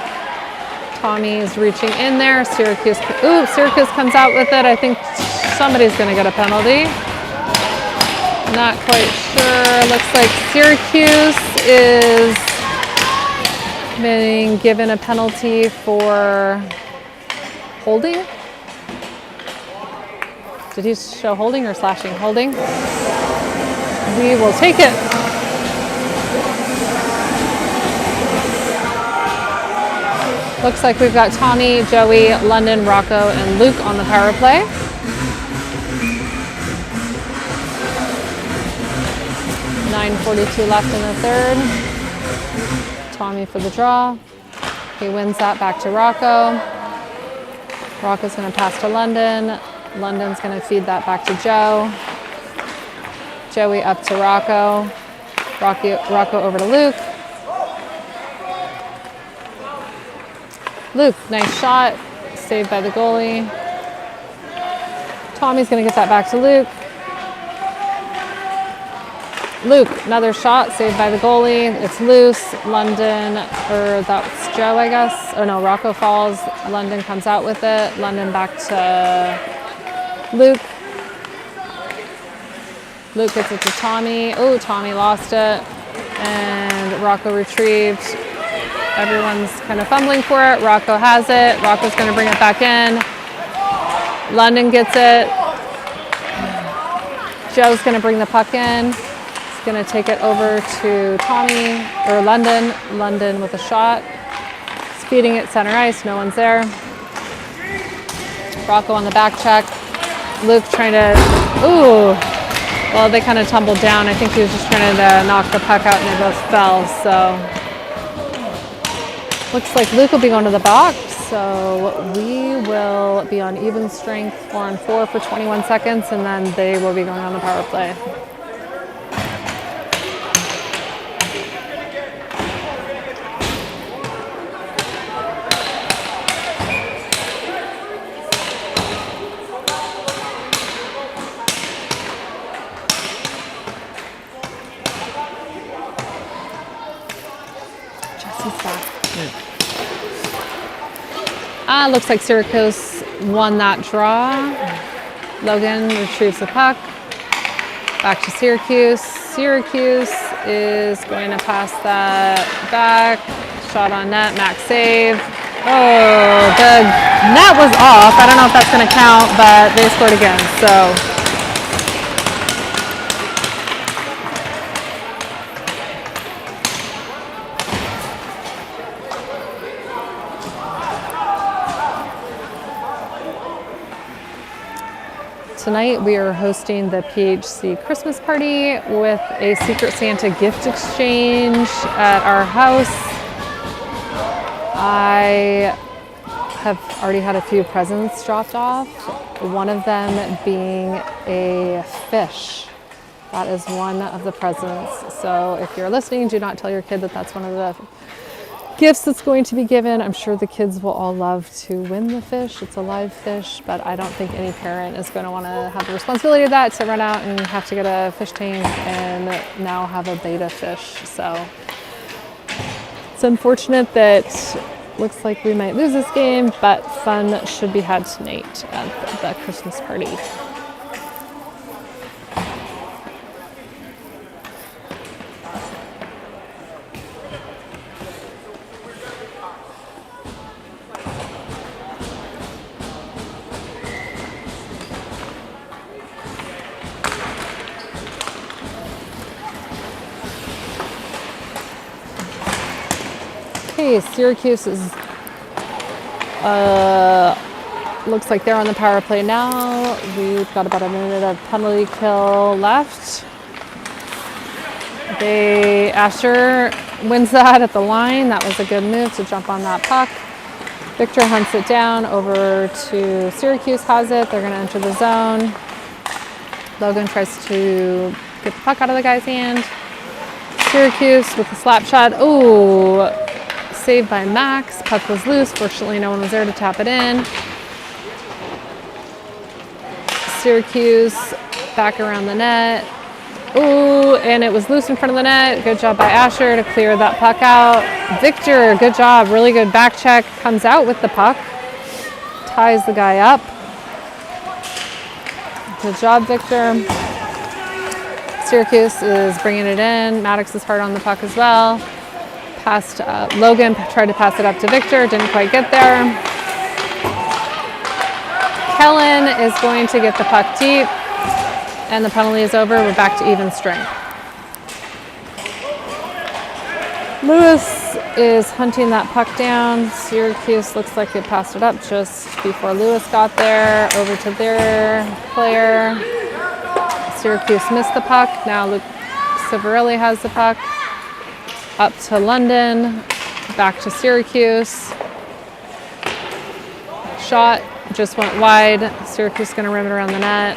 Tommy's reaching in there. Syracuse comes out with it. I think somebody's going to get a penalty. Not quite sure. Looks like Syracuse is being given a penalty for holding? Did he show holding or slashing? Holding. We will take it. Looks like we've got Tommy, Joey, London, Rocco, and Luke on the power play. .9:42 left in the third. Tommy for the draw. He wins that back to Rocco. Rocco's going to pass to London. London's going to feed that back to Joe. Joey up to Rocco. Rocco over to Luke. Luke, nice shot. Saved by the goalie. Tommy's going to get that back to Luke. Luke, another shot, saved by the goalie. It's loose. London, or that's Joe, I guess. Oh no, Rocco falls. London comes out with it. London back to Luke. Luke gets it to Tommy. Oh, Tommy lost it. And Rocco retrieved. Everyone's kind of fumbling for it. Rocco has it. Rocco's going to bring it back in. London gets it. Joe's going to bring the puck in. He's going to take it over to Tommy, or London. London with a shot. He's feeding it center ice. No one's there. Rocco on the back check. Luke trying to, ooh. Well, they kind of tumbled down. I think he was just trying to knock the puck out and they both fell, so. Looks like Luke will be going to the box, so we will be on even strength 4-on-4 for 21 seconds, and then they will be going on the power play. Jesse's back. Looks like Syracuse won that draw. Logan retrieves the puck. Back to Syracuse. Syracuse is going to pass that back. Shot on net, Max save. Oh, the net was off. I don't know if that's going to count, but they scored again, so. Tonight we are hosting the PHC Christmas party with a Secret Santa gift exchange at our house. I have already had a few presents dropped off, one of them being a fish. That is one of the presents. So if you're listening, do not tell your kid that that's one of the gifts that's going to be given. I'm sure the kids will all love to win the fish. It's a live fish, but I don't think any parent is going to want to have the responsibility of that, to run out and have to get a fish tank and now have a beta fish. So it's unfortunate that looks like we might lose this game, but fun should be had tonight at the Christmas party. Okay, Syracuse is, looks like they're on the power play now. We've got about a minute of penalty kill left. Asher wins that at the line. That was a good move to jump on that puck. Victor hunts it down over to Syracuse, has it. They're gonna enter the zone. Logan tries to get the puck out of the guy's hand. Syracuse with a slap shot. Ooh. Saved by Max. Puck was loose. Fortunately, no one was there to tap it in. Syracuse back around the net. Ooh, and it was loose in front of the net. Good job by Asher to clear that puck out. Victor, good job. Really good back check. Comes out with the puck. Ties the guy up. Good job, Victor. Syracuse is bringing it in. Maddox is hard on the puck as well. Passed Logan, tried to pass it up to Victor, didn't quite get there. Kellen is going to get the puck deep, and the penalty is over. We're back to even strength. Lewis is hunting that puck down. Syracuse looks like it passed it up just before Lewis got there, over to their player. Syracuse missed the puck. Now Luke Civarelli has the puck. Up to London, back to Syracuse. Shot just went wide. Syracuse going to rim it around the net.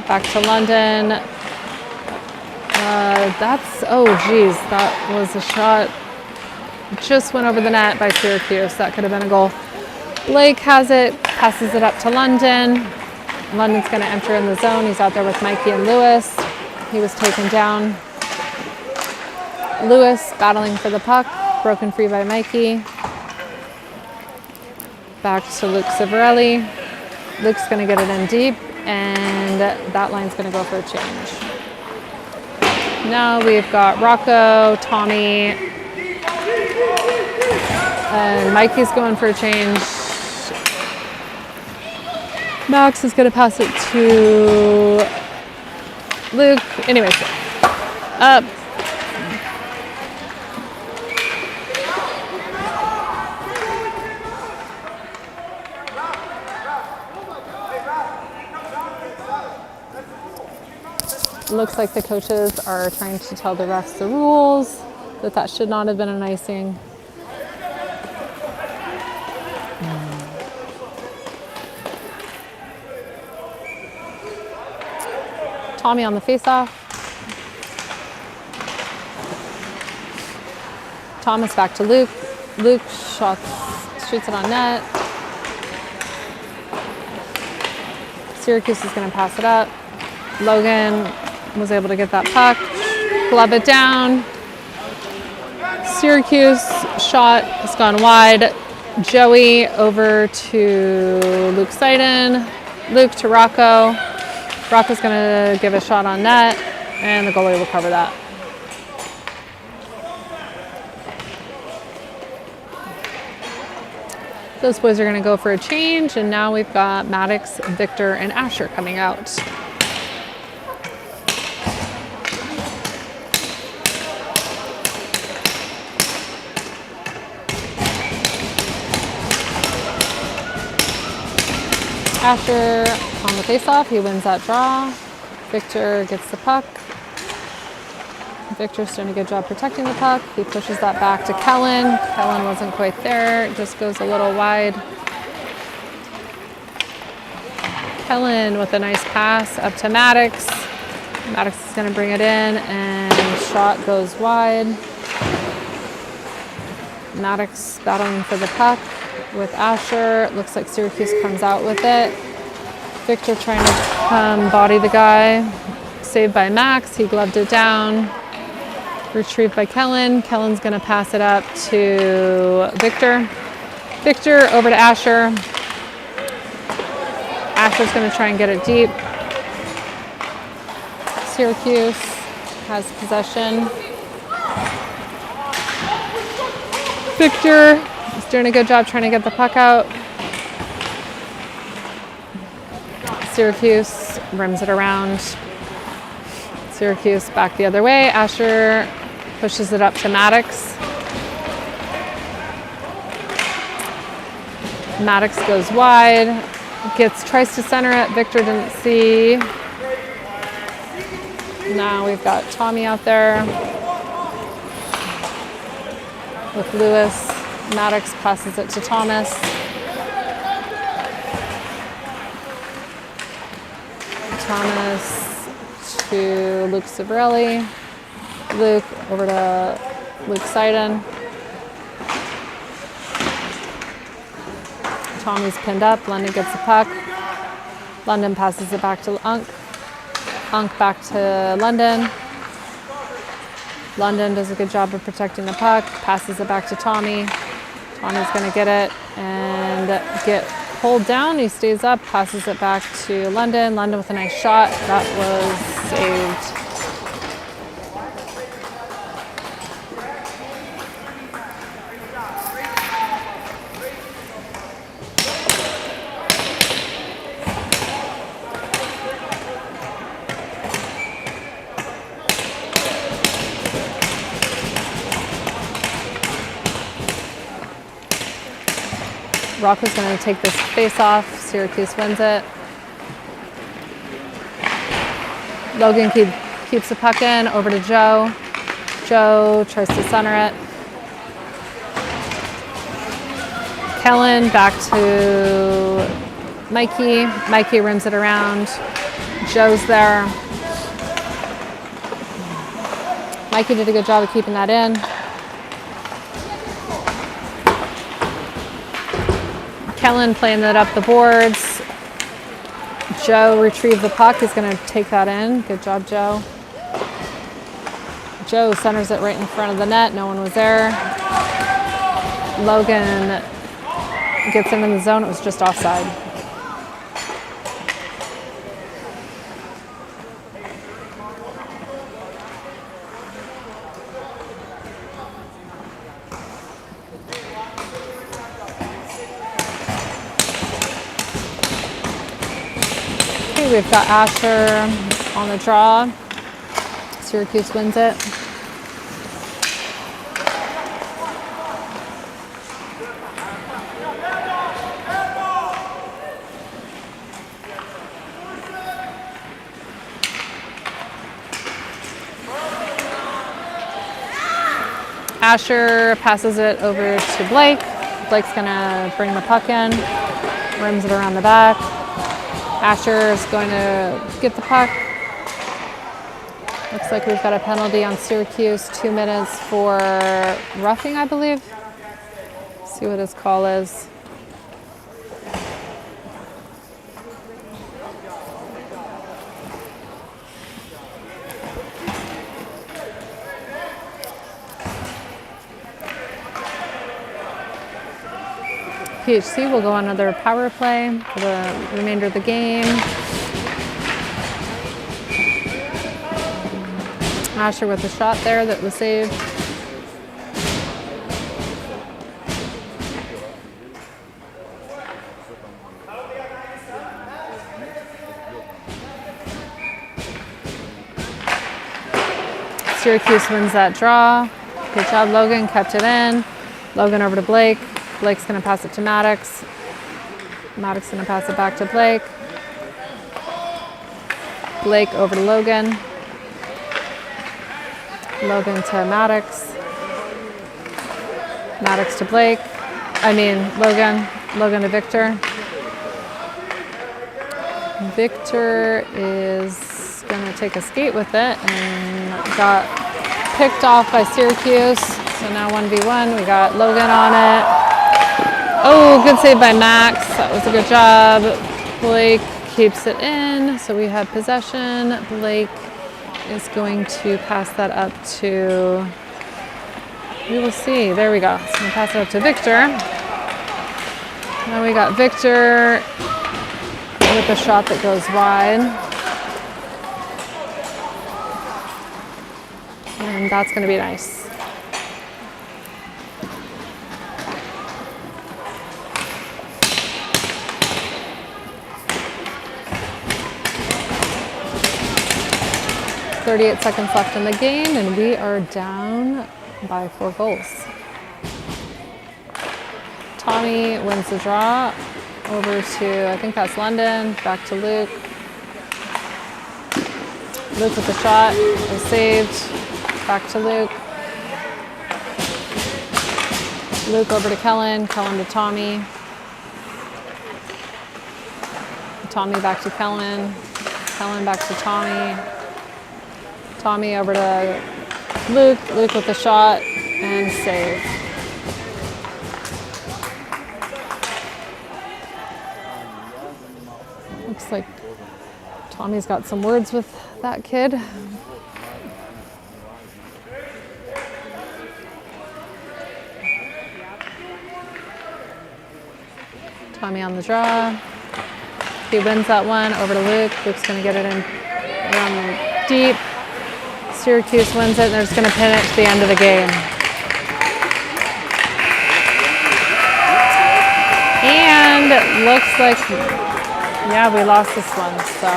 Back to London. Oh geez, that was a shot just went over the net by Syracuse. That could have been a goal. Blake has it, passes it up to London. London's going to enter in the zone. He's out there with Mikey and Lewis. He was taken down. Lewis battling for the puck, broken free by Mikey. Back to Luke Civarelli. Luke's going to get it in deep, and that line's going to go for a change. Now we've got Rocco, Tommy, and Mikey's going for a change. Max is going to pass it to Luke. Anyways, up. Looks like the coaches are trying to tell the refs the rules, that should not have been an icing. Tommy on the faceoff. Thomas back to Luke. Luke shoots it on net. Syracuse is going to pass it up. Logan was able to get that puck, glove it down. Syracuse shot has gone wide. Joey over to Luke Seiden. Luke to Rocco. Rocco's going to give a shot on net, and the goalie will cover that. Those boys are going to go for a change, and now we've got Maddox, Victor, and Asher coming out. Asher on the faceoff, he wins that draw. Victor gets the puck. Victor's doing a good job protecting the puck. He pushes that back to Kellen. Kellen wasn't quite there, it just goes a little wide. Kellen with a nice pass up to Maddox. Maddox is going to bring it in, and shot goes wide. Maddox battling for the puck with Asher. Looks like Syracuse comes out with it. Victor trying to come body the guy. Saved by Max. He gloved it down. Retrieved by Kellen. Kellen's going to pass it up to Victor. Victor over to Asher. Asher's going to try and get it deep. Syracuse has possession. Victor is doing a good job trying to get the puck out. Syracuse rims it around. Syracuse back the other way. Asher pushes it up to Maddox. Maddox goes wide. Tries to center it. Victor didn't see. Now we've got Tommy out there with Lewis. Maddox passes it to Thomas. Thomas to Luke Civarelli. Luke over to Luke Seiden. Tommy's pinned up. London gets the puck. London passes it back to Unk. Unk back to London. London does a good job of protecting the puck. Passes it back to Tommy. Tommy's going to get it and get pulled down. He stays up, passes it back to London. London with a nice shot. That was saved. Rocco's going to take this face off. Syracuse wins it. Logan keeps the puck in, over to Joe. Joe tries to center it. Kellen back to Mikey. Mikey rims it around. Joe's there. Mikey did a good job of keeping that in. Kellen playing that up the boards. Joe retrieved the puck. He's going to take that in. Good job, Joe. Joe centers it right in front of the net. No one was there. Logan gets him in the zone. It was just offside. Okay, we've got Asher on the draw. Syracuse wins it. Asher passes it over to Blake. Blake's gonna bring the puck in, rims it around the back. Asher is going to get the puck. Looks like we've got a penalty on Syracuse, 2 minutes for roughing, I believe. See what his call is. PHC will go on another power play for the remainder of the game. Asher with a shot there that was saved. Syracuse wins that draw. Good job, Logan, kept it in. Logan over to Blake. Blake's gonna pass it to Maddox. Maddox gonna pass it back to Blake. Blake over to Logan. Logan to Maddox. Maddox to Blake. Logan. Logan to Victor. Victor is gonna take a skate with it and got picked off by Syracuse. So now 1v1, we got Logan on it. Oh, good save by Max. That was a good job. Blake keeps it in. So we have possession. Blake is going to pass that up to, we will see. There we go. He's going to pass it up to Victor. Now we got Victor with a shot that goes wide. And that's going to be nice. .38 seconds left in the game, and we are down by 4 goals. Tommy wins the draw over to, I think that's London, back to Luke. Luke with the shot, is saved, back to Luke. Luke over to Kellen, Kellen to Tommy. Tommy back to Kellen, Kellen back to Tommy. Tommy over to Luke. Luke with the shot and save. Looks like Tommy's got some words with that kid. Tommy on the draw. He wins that one over to Luke. Luke's going to get it in around deep. Syracuse wins it, and they're just going to pin it to the end of the game. And it looks like, yeah, we lost this one. So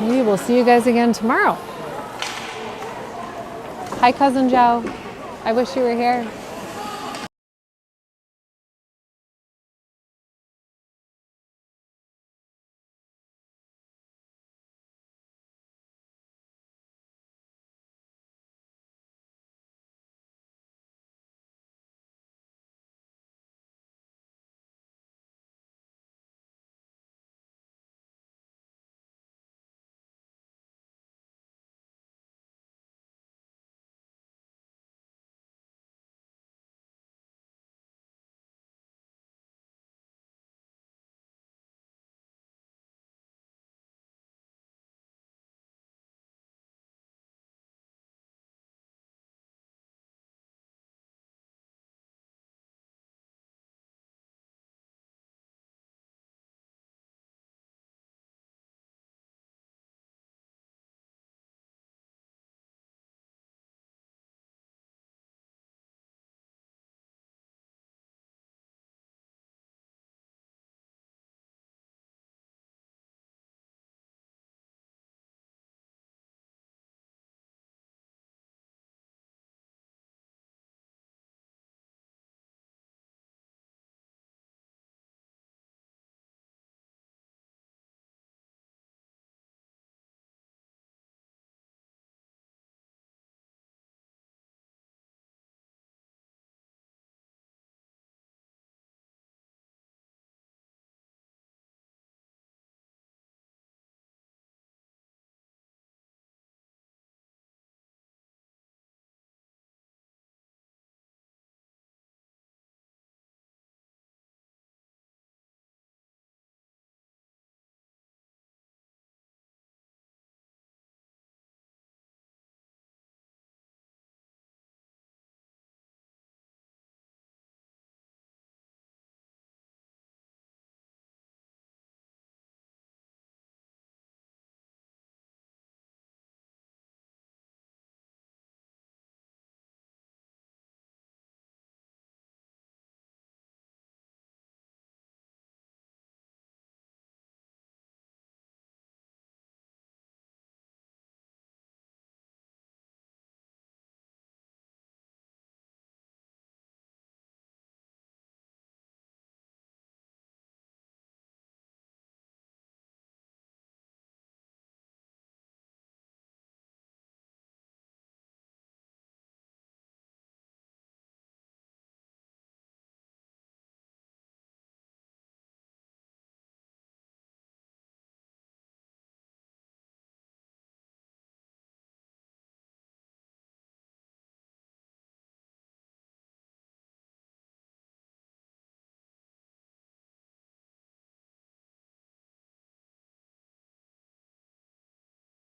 maybe we'll see you guys again tomorrow. Hi, Cousin Joe. I wish you were here.